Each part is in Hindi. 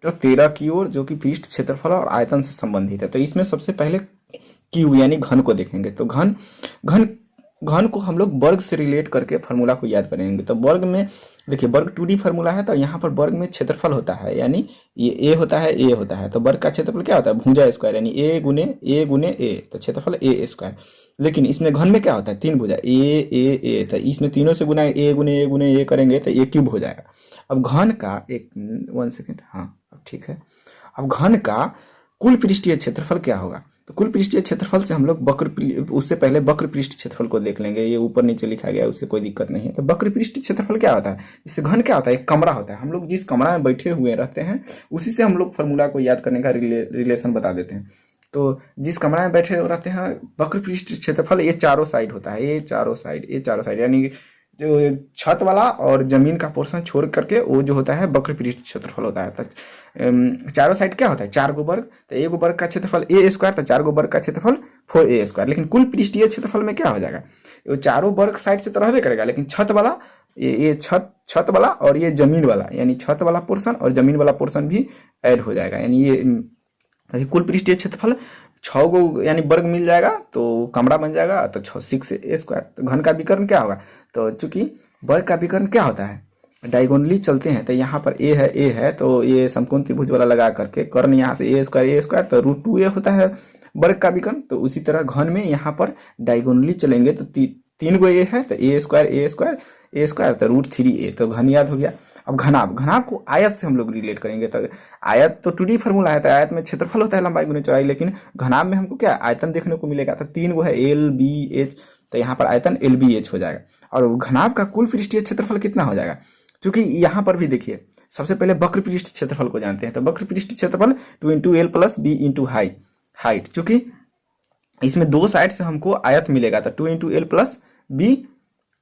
तो 13 की ओर, जो कि पृष्ठ क्षेत्रफल और आयतन से संबंधित है। तो इसमें सबसे पहले क्यूब यानी घन को देखेंगे। तो घन घन घन को हम लोग वर्ग से रिलेट करके फार्मूला को याद करेंगे। तो वर्ग में देखिए, वर्ग 2D फार्मूला है, तो यहाँ पर वर्ग में क्षेत्रफल होता है, यानी ये ए होता है, ए होता है। तो वर्ग का क्षेत्रफल क्या होता है, भुजा स्क्वायर, यानी ए गुने ए, तो क्षेत्रफल ए स्क्वायर। लेकिन इसमें घन में क्या होता है, 3 भुजा ए, तो इसमें तीनों से गुना ए करेंगे तो ए क्यूब हो जाएगा। अब घन का एक 1 सेकेंड, हाँ अब ठीक है। अब घन का कुल पृष्ठीय क्षेत्रफल क्या होगा, तो कुल पृष्ठीय क्षेत्रफल से हम लोग उससे पहले वक्र पृष्ठ क्षेत्रफल को देख लेंगे। ये ऊपर नीचे लिखा गया है, उससे कोई दिक्कत नहीं है। तो वक्र पृष्ठ क्षेत्रफल क्या होता है, इससे घन क्या होता है, एक कमरा होता है। हम लोग जिस कमरा में बैठे हुए रहते हैं उसी से हम लोग फार्मूला को याद करने का रिलेशन बता देते हैं। तो जिस कमरा में बैठे रहते हैं, वक्र पृष्ठ क्षेत्रफल ये चारों साइड होता है, ये चारों साइड, यानी जो छत वाला और जमीन का पोर्शन छोड़ करके वो जो होता है वक्र पृष्ठ क्षेत्रफल होता है। तो चारों साइड क्या होता है, 4 गो वर्ग, तो एक वर्ग का क्षेत्रफल ए स्क्वायर, तो 4 गो वर्ग का क्षेत्रफल 4a स्क्वायर। लेकिन कुल पृष्ठीय क्षेत्रफल में क्या हो जाएगा, वो चारों वर्ग साइड से तो रहबे करेगा, लेकिन छत वाला ये छत वाला और ये जमीन वाला, यानी छत वाला पोर्शन और जमीन वाला पोर्शन भी ऐड हो जाएगा। यानी ये कुल पृष्ठीय क्षेत्रफल 6 गो यानी वर्ग मिल जाएगा, तो कमरा बन जाएगा, तो 6a स्क्वायर। तो घन का विकर्ण क्या होगा, तो चूंकि वर्ग का विकर्ण क्या होता है, डायगोनली चलते हैं, तो यहाँ पर ए है, तो ये समकोण त्रिभुज वाला लगा करके कर्ण यहाँ से ए स्क्वायर, तो √2a होता है वर्ग का विकर्ण। तो उसी तरह घन में यहाँ पर डायगोनली चलेंगे तो 3 गो ए है, तो ए स्क्वायर, तो √3a, तो घन याद हो गया। अब घनाभ को आयत से हम लोग रिलेट करेंगे। तो आयत तो 2D फार्मूला है, तो आयत में क्षेत्रफल होता है लंबाई गुने चौड़ाई, लेकिन घनाभ में हमको क्या आयतन देखने को मिलेगा। तो 3 गो है LBH, तो यहाँ पर आयतन LBH हो जाएगा। और घनाभ का कुल पृष्ठीय क्षेत्रफल कितना हो जाएगा, क्योंकि यहाँ पर भी देखिए सबसे पहले वक्र पृष्ठ क्षेत्रफल को जानते हैं। तो वक्र पृष्ठ क्षेत्रफल 2 × L + B × हाइट, चूंकि इसमें दो साइड से हमको आयत मिलेगा, तो 2 × L +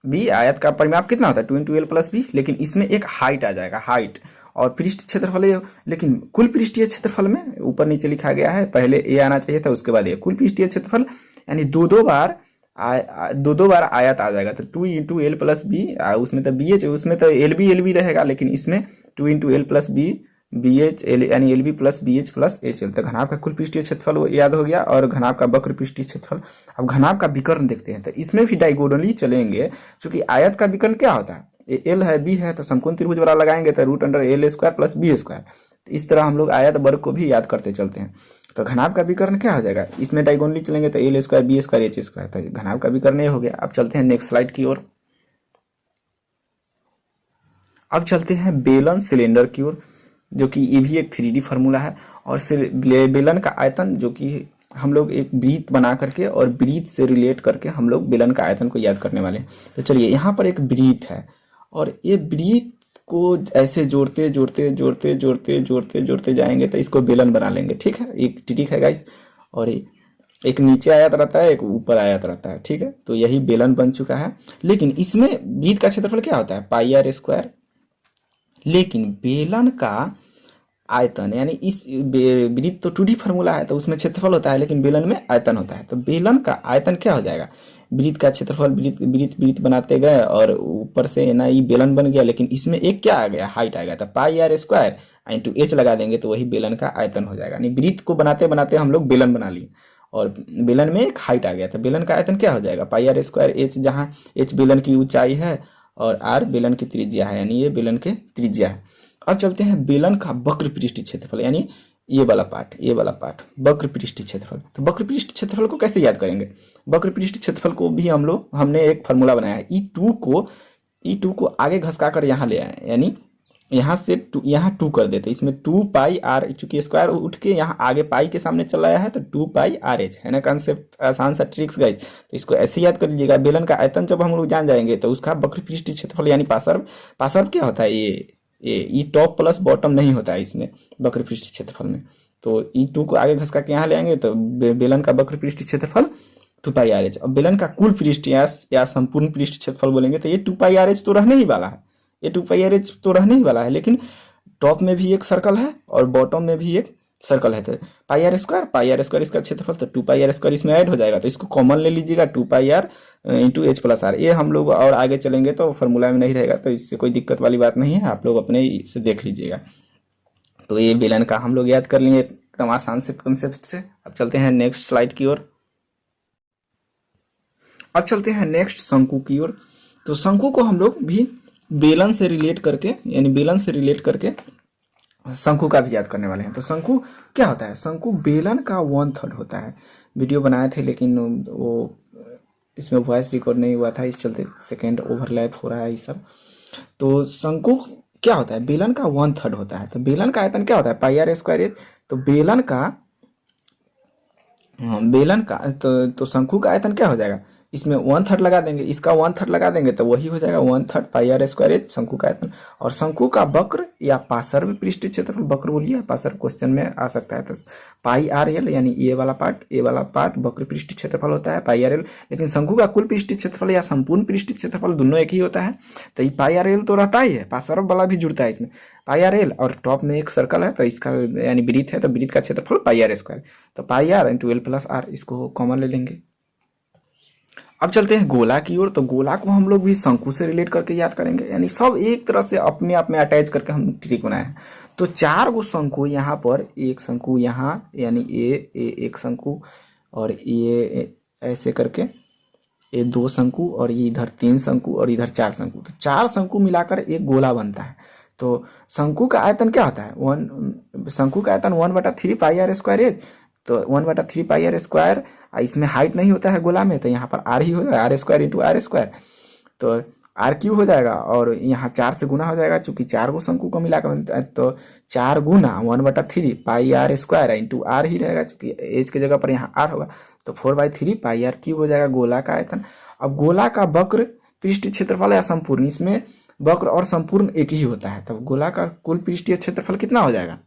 B आयत का परिमाप कितना होता है 2 × L + B, लेकिन इसमें एक हाइट आ जाएगा, हाइट और पृष्ठ क्षेत्रफल। लेकिन कुल पृष्ठीय क्षेत्रफल में ऊपर नीचे लिखा गया है, पहले ए आना चाहिए था, उसके बाद ए। कुल पृष्ठीय क्षेत्रफल यानी दो बार आयत आ जाएगा। तो 2 × L + B, उसमें तो BH, उसमें तो LB रहेगा, लेकिन इसमें 2 × L + B BH यानी LB + BH + HL। तो घनाभ का कुल पृष्ठीय क्षेत्रफल वो याद हो गया, और घनाभ का वक्र पृष्ठीय क्षेत्रफल। अब घनाभ का विकर्ण देखते हैं, तो इसमें भी डायगोनली चलेंगे, क्योंकि आयत का विकर्ण क्या होता है, L है B है, तो समकोण त्रिभुज वाला लगाएंगे, तो √L² + B स्क्वायर। तो इस तरह हम लोग आयत वर्ग को भी याद करते चलते हैं। तो घनाभ का विकर्ण क्या हो जाएगा, इसमें डायगोनली चलेंगे तो L² B² H²। तो घनाभ का विकर्ण ये हो गया। अब चलते हैं नेक्स्ट स्लाइड की ओर। अब चलते हैं बेलन सिलेंडर की ओर, जो कि ये भी एक 3D फार्मूला है। और बेलन का आयतन, जो कि हम लोग एक वृत्त बना करके और वृत्त से रिलेट करके हम लोग बेलन का आयतन को याद करने वाले हैं। तो चलिए, यहाँ पर एक वृत्त है, और ये वृत्त को ऐसे जोड़ते जाएंगे तो इसको बेलन बना लेंगे। ठीक है, एक ट्रिक है गाइस। और एक नीचे आयत रहता है, एक ऊपर आयत रहता है। ठीक है, तो यही बेलन बन चुका है। लेकिन इसमें वृत्त का क्षेत्रफल क्या होता है, πr²। लेकिन बेलन का आयतन, यानी इस वृत्त तो 2D फार्मूला है, तो उसमें क्षेत्रफल होता है, लेकिन बेलन में आयतन होता है। तो बेलन का आयतन क्या हो जाएगा, वृत्त का क्षेत्रफल, वृत्त बनाते गए और ऊपर से ना ये बेलन बन गया, लेकिन इसमें एक क्या आ गया, हाइट आ गया। तो πr² × H लगा देंगे तो वही बेलन का आयतन हो जाएगा। यानी वृत्त को बनाते बनाते हम लोग बेलन बना लिए, और बेलन में एक हाइट आ गया। तो बेलन का आयतन क्या हो जाएगा, πr² H, जहाँ H बेलन की ऊंचाई है और R बेलन की त्रिज्या है, यानी ये बेलन के त्रिज्या है। अब चलते हैं बेलन का वक्र पृष्ठीय क्षेत्रफल, यानी ये वाला पार्ट वक्र पृष्ठीय क्षेत्रफल। तो वक्र पृष्ठीय क्षेत्रफल को कैसे याद करेंगे, वक्र पृष्ठीय क्षेत्रफल को भी हमने एक फार्मूला बनाया है। E2 को आगे घसका कर यहाँ ले आए, यानी यहाँ से यहाँ 2 कर देते, इसमें 2πr, चूंकि स्क्वायर उठ के यहाँ आगे पाई के सामने चला आया है, तो 2πrh है ना कॉन्सेप्ट, आसान सा ट्रिक्स गाइस। तो इसको ऐसे याद कर लीजिएगा। बेलन का आयतन जब हम लोग जान जाएंगे तो उसका वक्र पृष्ठीय क्षेत्रफल यानी पार्श्व क्या होता है, ये टॉप प्लस बॉटम नहीं होता है इसमें वक्र पृष्ठीय क्षेत्रफल में। तो E2 को आगे घसका के यहाँ ले आएंगे, तो बेलन का वक्र पृष्ठीय क्षेत्रफल 2πrh। अब बेलन का कुल पृष्ठ या संपूर्ण पृष्ठ क्षेत्रफल बोलेंगे तो ये 2πrh तो रहने ही वाला है, ये 2πrh तो रहने ही वाला है। लेकिन टॉप में भी एक सर्कल है और बॉटम में भी एक सर्कल है, तो πr² इसका क्षेत्रफल, तो 2πr² इसमें ऐड हो जाएगा, तो इसको कॉमन ले लीजिएगा, 2πr × H + R। ये हम लोग और आगे चलेंगे तो फार्मूला में नहीं रहेगा, तो इससे कोई दिक्कत वाली बात नहीं है, आप लोग अपने से देख लीजिएगा। तो ये बेलन का हम लोग याद कर लिए एकदम आसान से कंसेप्ट से। अब चलते हैं नेक्स्ट स्लाइड की ओर। अब चलते हैं नेक्स्ट शंकु की ओर। तो शंकु को हम लोग भी बेलन से रिलेट करके, यानी बेलन से रिलेट करके शंकु का भी याद करने वाले हैं। तो शंकु क्या होता है? शंकु बेलन का 1/3 होता है। वीडियो बनाए थे लेकिन वो इसमें वॉइस रिकॉर्ड नहीं हुआ था, इस चलते सेकेंड ओवरलैप हो रहा है ये सब। तो शंकु क्या होता है? बेलन का 1/3 होता है। तो बेलन का आयतन क्या होता है? पाई आर स्क्वायर एच। तो बेलन का बेलन का तो शंकु का आयतन क्या हो जाएगा? इसमें 1/3 लगा देंगे, इसका 1/3 लगा देंगे तो वही हो जाएगा 1/3 पाई आर स्क्वायर एच शंकु का आयतन। और शंकु का वक्र या पार्श्व पृष्ठीय क्षेत्रफल, वक्र बोलिए, पार्श्व क्वेश्चन में आ सकता है। तो पाई आर एल यानी ए वाला पार्ट वक्र पृष्ठीय क्षेत्रफल होता है पाई आर एल। लेकिन शंकु का कुल पृष्ठीय क्षेत्रफल या संपूर्ण पृष्ठीय क्षेत्रफल दोनों एक ही होता है। तो ये पाई आर एल तो रहता ही है, पार्श्व वाला भी जुड़ता है इसमें पाई आर एल। और टॉप में एक सर्कल है तो इसका यानी वृत्त है तो वृत्त का क्षेत्रफल पाई आर स्क्वायर। तो pi R into L plus R, इसको कॉमन ले लेंगे। अब चलते हैं गोला की ओर। तो गोला को हम लोग भी शंकु से रिलेट करके याद करेंगे, यानी सब एक तरह से अपने आप में अटैच करके हम ट्रिक बनाए हैं। तो 4 गो शंकु यहाँ पर, एक शंकु यहाँ यानी ए एक शंकु, और ये ऐसे करके ये 2 शंकु, और ये इधर 3 शंकु, और इधर 4 शंकु। तो 4 शंकु मिलाकर एक गोला बनता है। तो शंकु का आयतन क्या होता है? शंकु का आयतन 1/3 पाई आर स्क्वायर एच। तो 1/3 पाई आर स्क्वायर, इसमें हाइट नहीं होता है गोला में, तो यहाँ पर आर ही हो जाएगा, R square into R square. तो आर क्यू हो जाएगा, और यहाँ 4 से गुना हो जाएगा चूंकि 4 गो शंकु को मिलाकर बनता है। तो 4 गुना 1/3 पाई आर स्क्वायर इंटू आर ही रहेगा, चूंकि एच की जगह पर यहाँ आर होगा। तो 4/3 पाई आर क्यू हो जाएगा गोला का आयतन। अब गोला का वक्र पृष्ठीय क्षेत्रफल या संपूर्ण, इसमें वक्र और संपूर्ण एक ही होता है। तब गोला का कुल पृष्ठीय क्षेत्रफल कितना हो जाएगा?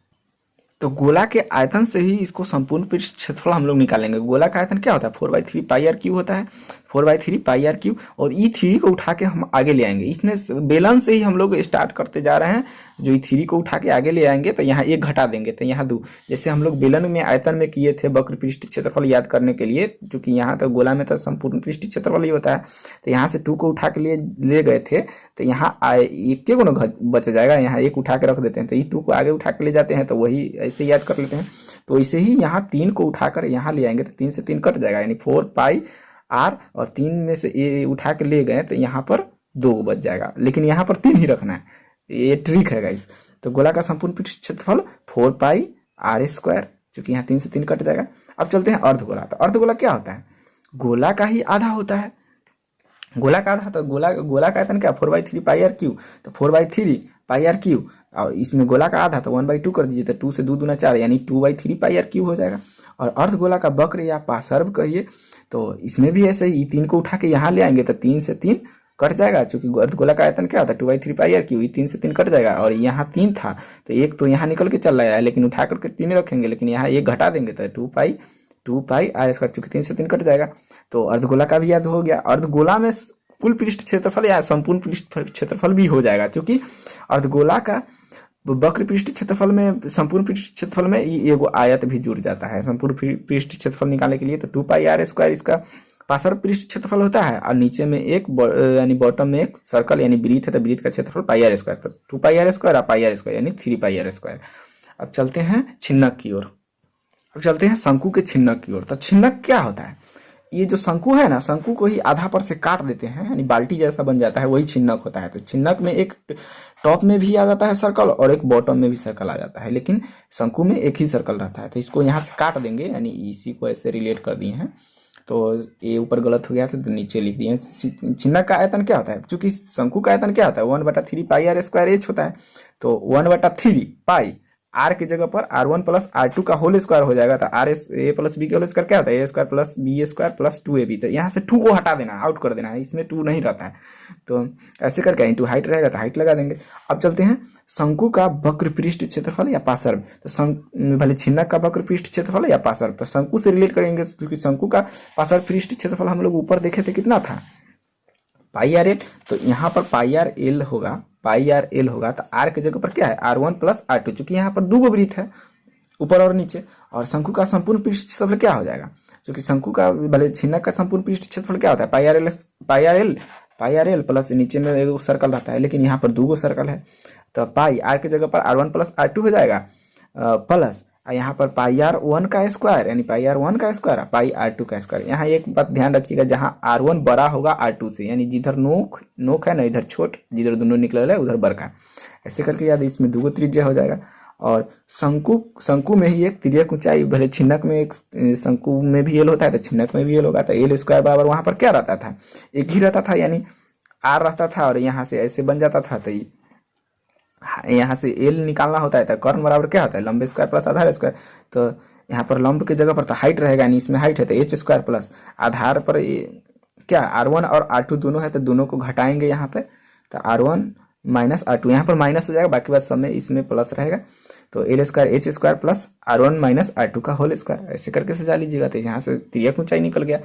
तो गोला के आयतन से ही इसको संपूर्ण पृष्ठ क्षेत्रफल हम लोग निकालेंगे। गोला का आयतन क्या होता है? 4/3 पाई आर क्यू होता है, 4/3 पाई आर क्यू। और E3 को उठा के हम आगे ले आएंगे। इसमें बेलन से ही हम लोग स्टार्ट करते जा रहे हैं। जो E3 को उठा के आगे ले आएंगे तो यहाँ 1 घटा देंगे तो यहाँ 2। जैसे हम लोग बेलन में आयतन में किए थे वक्र पृष्ठ क्षेत्रफल याद करने के लिए, क्योंकि यहाँ तो गोला में तो संपूर्ण पृष्ठ क्षेत्रफल ही होता है। तो यहाँ से 2 को उठा के ले गए थे, तो यहाँ 1 के गुना बच जाएगा, यहाँ 1 उठा के रख देते हैं। तो ये 2 को आगे उठा के ले जाते हैं, तो वही ऐसे याद कर लेते हैं। तो इसे ही यहाँ 3 को उठाकर यहाँ ले आएंगे तो 3 से 3 कट जाएगा, यानी 4 पाई आर, और 3 में से ए उठा के ले गए तो यहाँ पर 2 बच जाएगा, लेकिन यहाँ पर 3 ही रखना है। ये ट्रिक है गाइस। तो गोला का संपूर्ण पृष्ठ क्षेत्रफल 4 पाई आर स्क्वायर, क्योंकि यहाँ 3 से 3 कट जाएगा। अब चलते हैं अर्धगोला। तो अर्धगोला क्या होता है? गोला का ही आधा होता है। गोला का आधा, तो गोला का आयतन क्या? 4/3 पाई आर क्यू। तो 4/3 पाई आर क्यू, और इसमें गोला का आधा तो 1/2 कर दीजिए, तो 2 से 2 दूना 4, यानी 2/3 पाई आर क्यू हो जाएगा। और अर्धगोला का वक्र या पार्श्व कहिए, तो इसमें भी ऐसे ही 3 को उठा के यहाँ ले आएंगे तो 3 से 3 कट जाएगा, क्योंकि अर्धगोला का आयतन क्या होता है? 2/3 पाई आर क्यू। 3 से 3 कट जाएगा, और यहाँ 3 था तो 1 तो यहाँ निकल के चल रहा है, लेकिन उठा करके 3 रखेंगे, लेकिन यहाँ 1 घटा देंगे तो 2 पाई आर स्क्वायर, चूंकि 3 से 3 कट जाएगा। तो अर्धगोला का भी याद हो गया। अर्धगोला में कुल पृष्ठ क्षेत्रफल या संपूर्ण पृष्ठ क्षेत्रफल भी हो जाएगा, क्योंकि अर्धगोला का वक्र पृष्ठ क्षेत्रफल में, संपूर्ण पृष्ठ क्षेत्रफल में एगो आयत भी जुड़ जाता है। संपूर्ण पृष्ठ क्षेत्रफल निकालने के लिए तो 2 पाई आर स्क्वायर इसका पार्श्व पृष्ठ क्षेत्रफल होता है, और नीचे में एक यानी बॉटम में एक सर्कल यानी वृत्त है, तो वृत्त का क्षेत्रफल पाई आर स्क्वायर। तो 2 पाई आर स्क्वायर और पाई आर स्क्वायर यानी 3 पाई आर स्क्वायर। अब चलते हैं छिन्नक की ओर। अब चलते हैं शंकु के छिन्नक की ओर। तो छिन्नक क्या होता है? ये जो शंकु है ना, शंकु को ही आधा पर से काट देते हैं, यानी बाल्टी जैसा बन जाता है, वही छिन्नक होता है। तो छिन्नक में एक टॉप में भी आ जाता है सर्कल और एक बॉटम में भी सर्कल आ जाता है, लेकिन शंकु में एक ही सर्कल रहता है। तो इसको यहाँ से काट देंगे, यानी इसी को ऐसे रिलेट कर दिए हैं। तो ये ऊपर गलत हो गया था तो नीचे लिख दिए। छिन्नक का आयतन क्या होता है? क्योंकि शंकु का आयतन क्या होता है? 1/3 पाई आर स्क्वायर एच होता है। तो 1/3 पाई आर की जगह पर R1 प्लस R2 का होल स्क्वायर हो जाएगा। तो आर एस ए प्लस बी का होल स्क्वायर क्या होता है? A square plus B square plus 2ab। तो यहाँ से 2 को हटा देना, आउट कर देना है, इसमें 2 नहीं रहता है। तो ऐसे करके इंटू हाइट रहेगा तो हाइट लगा देंगे। अब चलते हैं शंकु का वक्र पृष्ठ क्षेत्रफल या पार्श्व। तो भले छिन्नक का वक्र पृष्ठ क्षेत्रफल या पार्श्व, तो शंकु से रिलेट करेंगे, क्योंकि शंकु का पार्श्व पृष्ठ क्षेत्रफल हम लोग ऊपर देखे थे कितना था? पाई आर एल। तो यहाँ पर पाई आर एल होगा, पाई आर एल होगा। तो आर की जगह पर क्या है? R1 प्लस R2, चूंकि यहाँ पर 2 गो वृत्त है ऊपर और नीचे। और शंकु का संपूर्ण पृष्ठ क्षेत्रफल क्या हो जाएगा? क्योंकि शंकु का भले छिन्नक का संपूर्ण पृष्ठ क्षेत्रफल क्या होता है? पाई आर एल प्लस नीचे में 1 सर्कल रहता है, लेकिन यहाँ पर 2 गो सर्कल है। तो पाई आर की जगह पर R1 प्लस R2 हो जाएगा, प्लस यहाँ पर पाई आर वन का स्क्वायर यानी पाई आर वन का स्क्वायर पाई आर टू का स्क्वायर। यहाँ एक बात ध्यान रखिएगा, जहाँ आर वन बड़ा होगा आर टू से, यानी जिधर नोक नोक है ना इधर छोट, जिधर दोनों निकल है उधर बड़का। ऐसे करके याद, इसमें दो त्रिज्या हो जाएगा। और शंकु में ही एक तिर्यक ऊंचाई, भले छिन्नक में एक शंकु में भी एल होता है तो छिन्नक में भी एल होगा, तो एल स्क्वायर बराबर वहां पर क्या रहता था, एक ही रहता था, यानी आर रहता था और यहाँ से ऐसे बन जाता था। तो यहाँ से एल निकालना होता है तो कर्ण बराबर क्या होता है, लंब स्क्वायर प्लस आधार स्क्वायर। तो यहाँ पर लंब की जगह पर तो हाइट रहेगा, यानी इसमें हाइट है तो एच स्क्वायर प्लस आधार पर क्या आर वन और आर टू दोनों है तो दोनों को घटाएंगे यहाँ पे, तो R one minus R two, यहाँ पर माइनस हो जाएगा, बाकी बात सब में इसमें प्लस रहेगा। तो L square H square plus R one minus R two का होल स्क्वायर, ऐसे करके सजा लीजिएगा। तो यहाँ से तिर्यक ऊंचाई निकल गया।